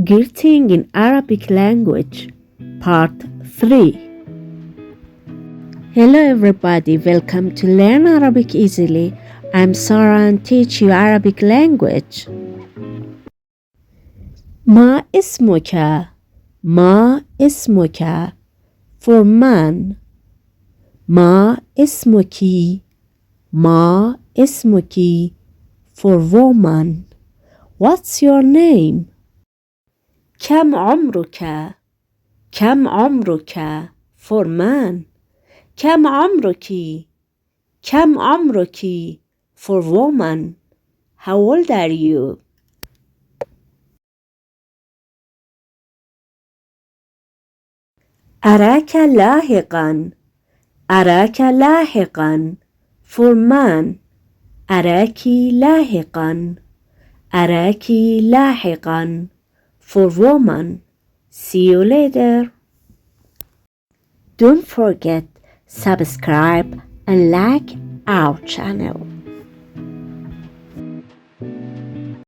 Greeting in Arabic language, part 3. Hello everybody, welcome to Learn Arabic Easily. I'm Sarah and teach you Arabic language. ما اسمك؟ ما اسمك for man. ما اسمك؟ ما اسمك for woman. What's your name? كم عمرك؟ كم عمرك for man. كم عمرك؟ كم عمرك for woman. How old are you? أراك لاحقا. أراك لاحقا for man. أراك لاحقا. أراك لاحقا for woman. See you later. Don't forget subscribe and like our channel.